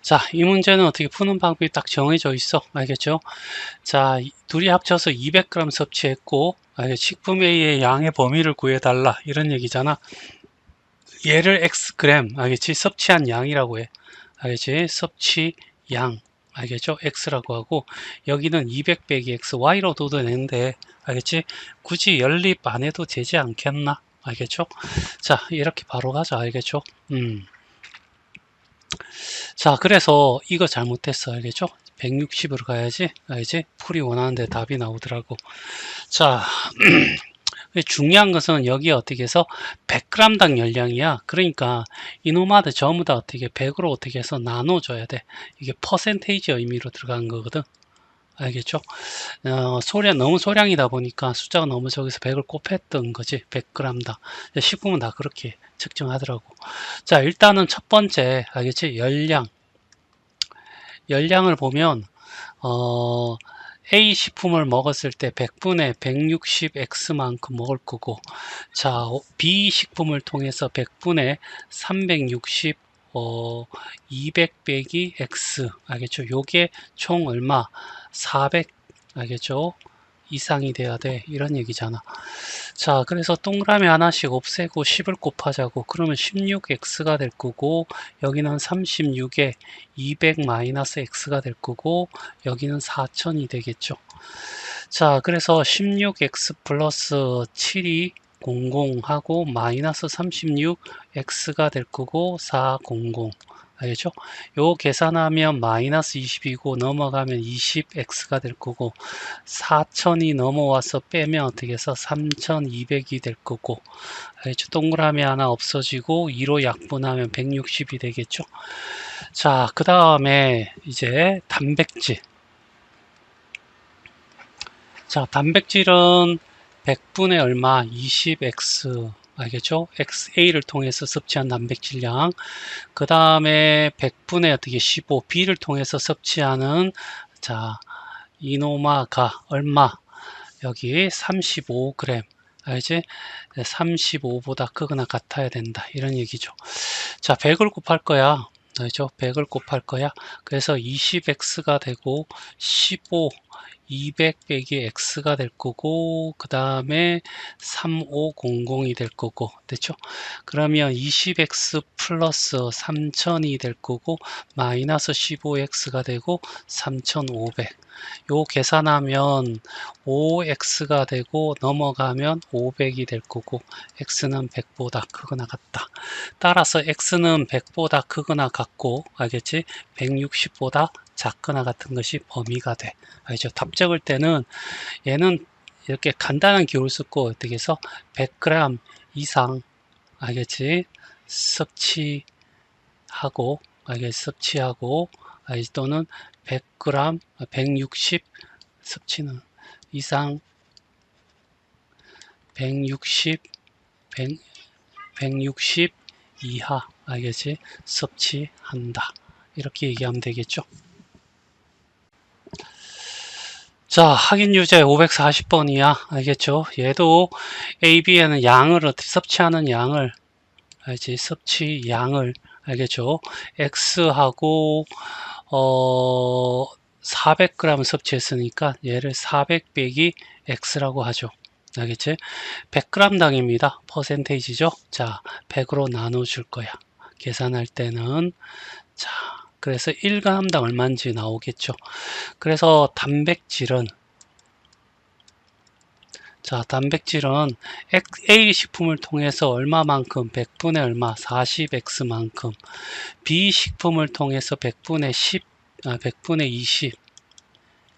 자, 이 문제는 어떻게 푸는 방법이 딱 정해져 있어. 알겠죠? 자, 둘이 합쳐서 200g 섭취했고, 식품 A의 양의 범위를 구해달라. 이런 얘기잖아. 얘를 Xg, 알겠지? 섭취한 양이라고 해. 알겠지? 섭취 양. 알겠죠? X라고 하고, 여기는 200 빼기 X, Y로 둬도 되는데, 알겠지? 굳이 연립 안 해도 되지 않겠나? 알겠죠? 자, 이렇게 바로 가자. 알겠죠? 자, 그래서 이거 잘못됐어. 알겠죠? 160으로 가야지. 알지? 풀이 원하는데 답이 나오더라고. 자, 중요한 것은 여기 어떻게 해서 100g당 열량이야. 그러니까 이놈아들 전부 다 어떻게 100으로 어떻게 해서 나눠줘야 돼. 이게 퍼센테이지 의미로 들어간 거거든. 알겠죠? 너무 소량이다 보니까 숫자가 너무 적어서 100을 곱했던 거지. 100g당. 식품은 다 그렇게 측정하더라고. 자, 일단은 첫 번째, 알겠지? 열량을 보면, 어, A 식품을 먹었을 때 100분의 160X만큼 먹을 거고, 자, B 식품을 통해서 100분의 360, 200 빼기 X, 알겠죠? 요게 총 얼마? 400, 알겠죠? 이상이 돼야 돼. 이런 얘기잖아. 자, 그래서 동그라미 하나씩 없애고 10을 곱하자고. 그러면 16x가 될 거고, 여기는 36에 200 마이너스 x가 될 거고, 여기는 4000이 되겠죠. 자, 그래서 16x 플러스 7이 00하고 마이너스 36x가 될 거고 400. 알겠죠? 요 계산하면 마이너스 20이고 넘어가면 20x가 될 거고 4000이 넘어와서 빼면 어떻게 해서 3200이 될 거고, 알겠죠? 동그라미 하나 없어지고 2로 약분하면 160이 되겠죠? 자, 그 다음에 이제 단백질. 자, 단백질은 100분의 얼마? 20x. 알겠죠? XA를 통해서 섭취한 단백질량. 그 다음에 100분의 어떻게 15, B를 통해서 섭취하는, 자, 이노마가 얼마? 여기 35g. 알지? 35보다 크거나 같아야 된다. 이런 얘기죠. 자, 100을 곱할 거야. 알죠? 100을 곱할 거야. 그래서 20x가 되고 15 200 빼기 x가 될 거고 그 다음에 3500이 될 거고 됐죠? 그러면 20x 플러스 3000이 될 거고 마이너스 15x가 되고 3500. 요 계산하면 5x가 되고 넘어가면 500이 될 거고 x는 100보다 크거나 같다. 따라서 x는 100보다 크거나 같고 알겠지? 160보다 작거나 같은 것이 범위가 돼. 알죠? 답 적을 때는 얘는 이렇게 간단한 기호를 쓰고 어떻게 해서 100g 이상 알겠지? 섭취하고 섭취하고 또는 100g 160 섭취는 이상 160 160 이하 알겠지? 섭취한다. 이렇게 얘기하면 되겠죠. 자, 확인 유제 540번이야. 알겠죠? 얘도 A, B에는 양을 어떻게 섭취하는 양을 알지? 섭취 양을 알겠죠? X하고 400g 섭취했으니까 얘를 400 빼기 X라고 하죠. 알겠지? 100g 당입니다. 퍼센테이지죠? 자, 100으로 나눠줄 거야. 계산할 때는 자, 그래서 1g당 얼마인지 나오겠죠. 그래서 단백질은 A 식품을 통해서 얼마만큼 100분의 얼마 40x만큼 B 식품을 통해서 100분의 10 100분의 20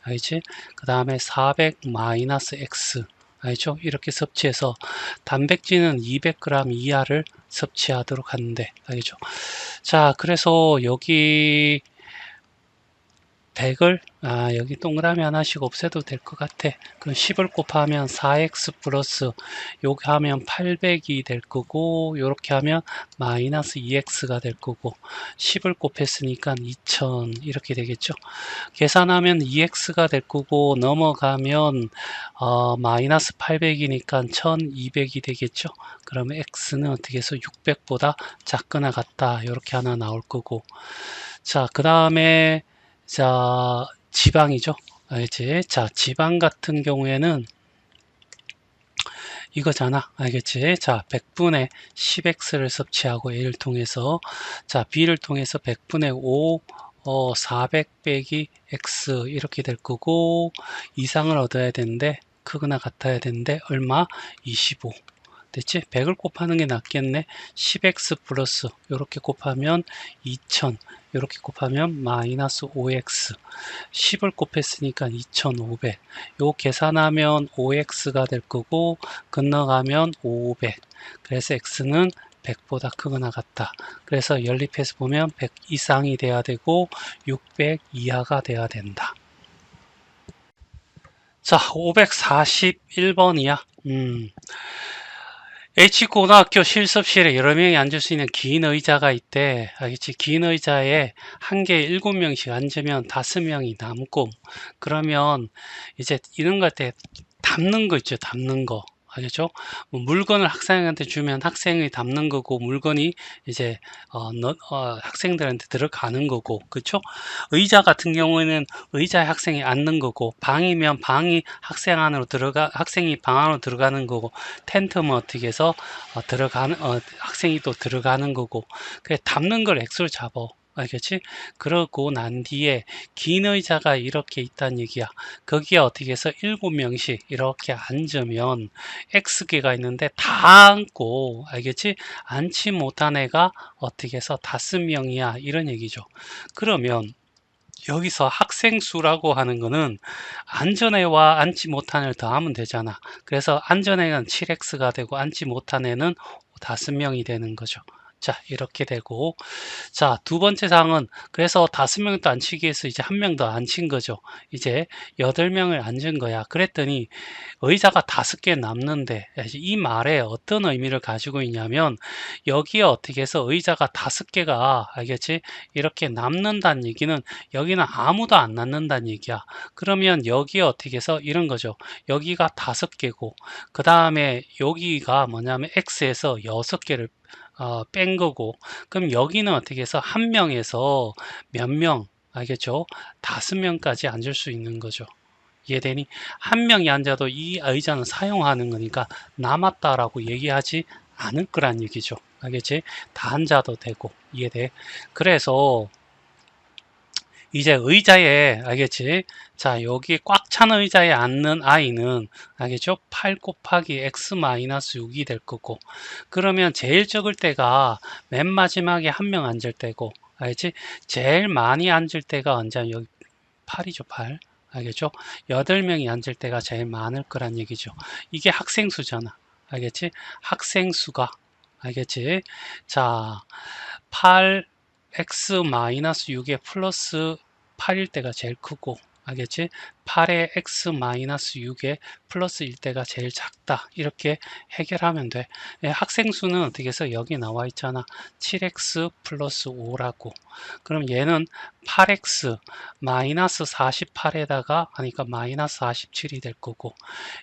알지? 그 다음에 400 마이너스 x 알죠? 이렇게 섭취해서 단백질은 200g 이하를 섭취하도록 하는데 알겠죠? 자, 그래서 여기 100을 여기 동그라미 하나씩 없애도 될 것 같아. 그럼 10을 곱하면 4x 플러스 요렇게 하면 800이 될 거고 요렇게 하면 마이너스 2x가 될 거고 10을 곱했으니까 2000 이렇게 되겠죠. 계산하면 2x가 될 거고 넘어가면 마이너스 800이니까 1200이 되겠죠. 그러면 x는 어떻게 해서 600보다 작거나 같다 이렇게 하나 나올 거고 자, 그 다음에, 자, 지방이죠. 알겠지? 자, 지방 같은 경우에는 이거잖아. 알겠지? 자, 100분의 10x를 섭취하고 A를 통해서, 자, B를 통해서 100분의 5, 400 빼기 x 이렇게 될 거고, 이상을 얻어야 되는데, 크거나 같아야 되는데, 얼마? 25. 됐지? 100을 곱하는 게 낫겠네. 10x 플러스 이렇게 곱하면 2000, 이렇게 곱하면 마이너스 5x. 10을 곱했으니까 2500. 요 계산하면 5x가 될 거고 건너가면 500. 그래서 x는 100보다 크거나 같다. 그래서 연립해서 보면 100 이상이 돼야 되고 600 이하가 돼야 된다. 자, 541번이야. H고등학교 실습실에 여러 명이 앉을 수 있는 긴 의자가 있대. 알겠지? 긴 의자에 한 개에 7명씩 앉으면 5명이 남고, 그러면 이제 이런 거 할 때 담는 거 있죠? 담는 거. 알겠죠? 뭐 물건을 학생한테 주면 학생이 담는 거고, 물건이 이제 학생들한테 들어가는 거고, 그렇죠? 의자 같은 경우에는 의자에 학생이 앉는 거고, 방이면 방이 학생이 방 안으로 들어가는 거고, 텐트면 어떻게 해서 학생이 또 들어가는 거고, 그래 담는 걸 X로 잡어. 알겠지? 그러고 난 뒤에 긴 의자가 이렇게 있다는 얘기야. 거기에 어떻게 해서 7명씩 이렇게 앉으면 X개가 있는데 다 앉고, 알겠지? 앉지 못한 애가 어떻게 해서 5명이야. 이런 얘기죠. 그러면 여기서 학생 수라고 하는 거는 앉은 애와 앉지 못한 애를 더하면 되잖아. 그래서 앉은 애는 7x가 되고 앉지 못한 애는 5명이 되는 거죠. 자, 이렇게 되고, 자, 두 번째 사항은 그래서 5명을 또 앉히기 위해서 이제 한 명 더 앉힌 거죠. 이제 8명을 앉은 거야. 그랬더니 의자가 5개 남는데, 이 말에 어떤 의미를 가지고 있냐면 여기에 어떻게 해서 의자가 5개가, 알겠지? 이렇게 남는다는 얘기는 여기는 아무도 안 남는다는 얘기야. 그러면 여기에 어떻게 해서 이런 거죠. 여기가 5개고 그 다음에 여기가 뭐냐면 X에서 6개를 뺀 거고, 그럼 여기는 어떻게 해서 한 명에서 몇 명, 알겠죠? 5명까지 앉을 수 있는 거죠. 이해되니? 한 명이 앉아도 이 의자는 사용하는 거니까 남았다라고 얘기하지 않을 거란 얘기죠. 알겠지? 다 앉아도 되고. 이해돼? 그래서 이제 의자에, 알겠지? 자, 여기 꽉 찬 의자에 앉는 아이는, 알겠죠? 8 곱하기 x 마이너스 6이 될 거고, 그러면 제일 적을 때가 맨 마지막에 한 명 앉을 때고, 알겠지? 제일 많이 앉을 때가 언제? 여기 8이죠, 8. 알겠죠? 8명이 앉을 때가 제일 많을 거란 얘기죠. 이게 학생 수잖아. 알겠지? 학생 수가, 알겠지? 자, 8x-6에 플러스 8일 때가 제일 크고, 알겠지? 8에 x-6에 플러스 1 때가 제일 작다. 이렇게 해결하면 돼. 학생 수는 어떻게 해서 여기 나와 있잖아. 7x 플러스 5라고. 그럼 얘는 8x 마이너스 48에다가, 그러니까 마이너스 47이 될 거고,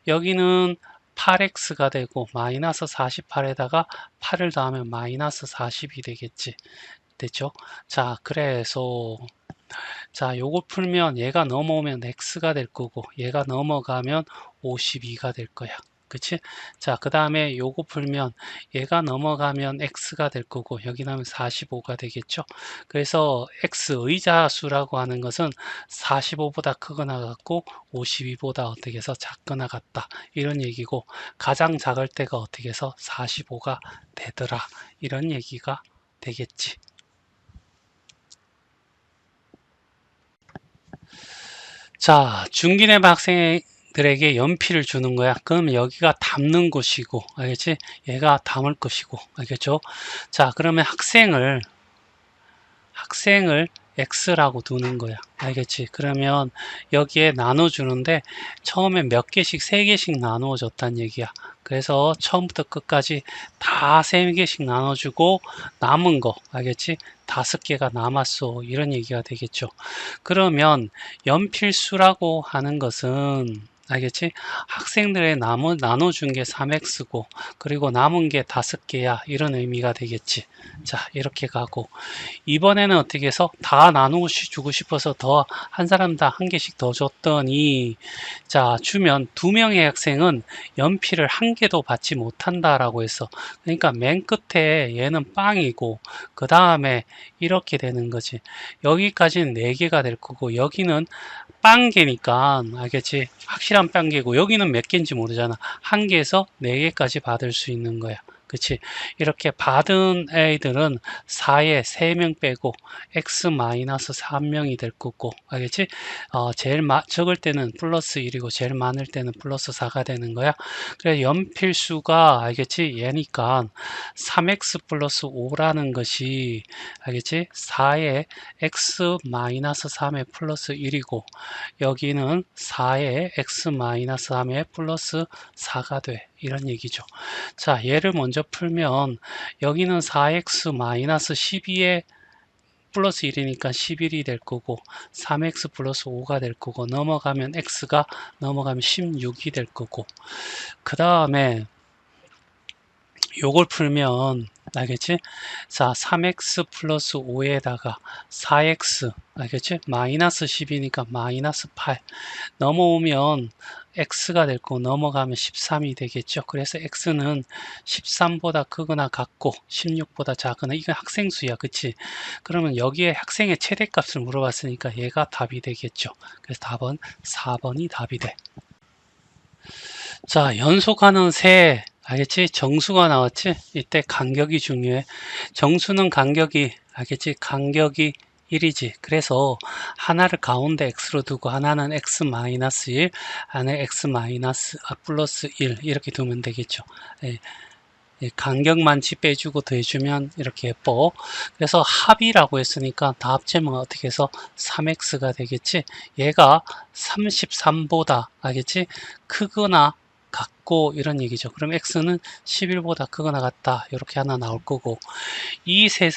여기는 8x가 되고 마이너스 48에다가 8을 더하면 마이너스 40이 되겠지. 됐죠? 자, 그래서 자, 요거 풀면 얘가 넘어오면 x가 될 거고 얘가 넘어가면 52가 될 거야. 그치? 자, 그 다음에 요거 풀면 얘가 넘어가면 x가 될 거고 여기 나오면 45가 되겠죠? 그래서 x 의자수라고 하는 것은 45보다 크거나 같고 52보다 어떻게 해서 작거나 같다. 이런 얘기고 가장 작을 때가 어떻게 해서 45가 되더라. 이런 얘기가 되겠지. 자, 중기내부 학생들에게 연필을 주는 거야. 그러면 여기가 담는 곳이고, 알겠지? 얘가 담을 것이고, 알겠죠? 자, 그러면 학생을 X라고 두는 거야. 알겠지? 그러면 여기에 나눠주는데 처음에 몇 개씩, 3개씩 나누어 줬단 얘기야. 그래서 처음부터 끝까지 다 3개씩 나눠주고 남은 거, 알겠지? 5개가 남았어. 이런 얘기가 되겠죠. 그러면 연필수라고 하는 것은, 알겠지? 학생들의 나눠준 게 3x고, 그리고 남은 게 5개야. 이런 의미가 되겠지. 자, 이렇게 가고. 이번에는 어떻게 해서 다 나누고 주고 싶어서 더 한 사람당 한 개씩 더 줬더니, 자, 주면 2명의 학생은 연필을 한 개도 받지 못한다라고 했어. 그러니까 맨 끝에 얘는 빵이고, 그 다음에 이렇게 되는 거지. 여기까지는 4개가 될 거고, 여기는 빵개니까 알겠지? 확실한 빵개고 여기는 몇 개인지 모르잖아. 한 개에서 4개까지 받을 수 있는 거야. 그치? 이렇게 받은 애들은 4에 3명 빼고 x-3명이 될 거고 알겠지? 제일 적을 때는 플러스 1이고 제일 많을 때는 플러스 4가 되는 거야. 그래 연필수가 알겠지? 얘니까 3x 플러스 5라는 것이 알겠지? 4에 x-3의 플러스 1이고 여기는 4에 x-3의 플러스 4가 돼. 이런 얘기죠. 자, 얘를 먼저 풀면 여기는 4x-12에 플러스 1이니까 11이 될 거고 3x 플러스 5가 될 거고 넘어가면 x가 넘어가면 16이 될 거고 그 다음에 요걸 풀면 알겠지? 자, 3x 플러스 5에다가 4x 알겠지? 마이너스 10이니까 마이너스 8 넘어오면 x가 될 거고 넘어가면 13이 되겠죠. 그래서 x는 13보다 크거나 같고 16보다 작거나 이건 학생수야. 그치? 그러면 여기에 학생의 최대값을 물어봤으니까 얘가 답이 되겠죠. 그래서 답은 4번이 답이 돼. 자, 연속하는 세 알겠지? 정수가 나왔지? 이때 간격이 중요해. 정수는 간격이 알겠지? 간격이 1이지. 그래서 하나를 가운데 x로 두고 하나는 x-1, 하나는 플러스 1 이렇게 두면 되겠죠. 예, 간격만치 빼주고 더해주면 이렇게 예뻐. 그래서 합이라고 했으니까 다 합치면 어떻게 해서 3x가 되겠지? 얘가 33보다 알겠지? 크거나 같고 이런 얘기죠. 그럼 x는 11보다 크거나 같다. 이렇게 하나 나올 거고 이 세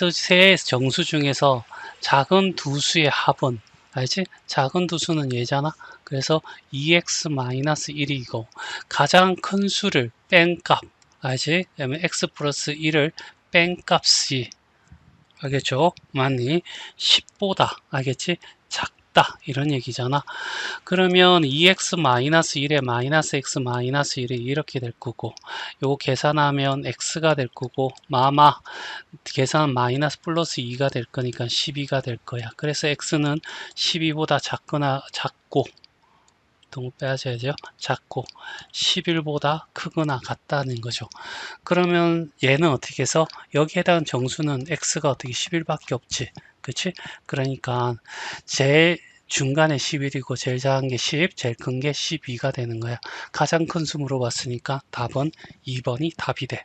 정수 중에서 작은 두 수의 합은 알지? 작은 두 수는 얘잖아. 그래서 2x-1이고 가장 큰 수를 뺀 값 알지? 그러면 x 플러스 1을 뺀 값이 알겠죠? 많이 10보다 알겠지? 작다 이런 얘기잖아. 그러면 2x-1에 마이너스 x-1이 이렇게 될 거고 요거 계산하면 x가 될 거고 마마 계산 마이너스 플러스 2가 될 거니까 12가 될 거야. 그래서 x는 12보다 작거나 작고 동을 빼야죠. 작고 11보다 크거나 같다는 거죠. 그러면 얘는 어떻게 해서 여기에 해당하는 정수는 x가 어떻게 11밖에 없지. 그치? 그러니까 제일 중간에 11이고 제일 작은 게 10, 제일 큰 게 12가 되는 거야. 가장 큰 수 물어봤으니까 답은 2번이 답이 돼.